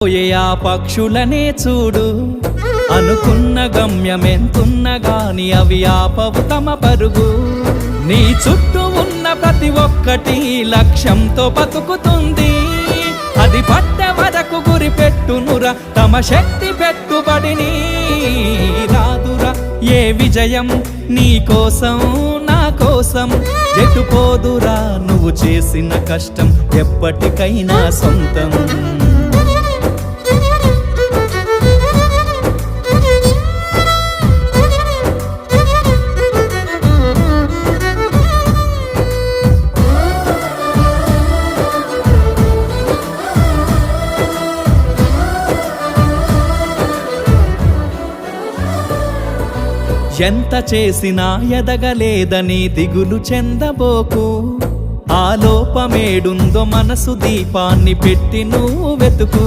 పోయే ఆ పక్షులనే చూడు, అనుకున్న గమ్యమెంతున్న గాని అవి ఆపవు తమ పరుగు. నీ చుట్టూ ఉన్న ప్రతి ఒక్కటి లక్ష్యంతో బతుకుతుంది. అది పట్టే వరకు గురి పెట్టునురా తమ శక్తి పెట్టుబడిని. రాదురా ఏ విజయం నీ కోసం నా కోసం, ఎటుపోదురా నువ్వు చేసిన కష్టం ఎప్పటికైనా సొంతం. ఎంత చేసినా ఎదగలేదని దిగులు చెందబోకు. ఆ లోపమేడుందో మనసు దీపాన్ని పెట్టి నువ్వు వెతుకు.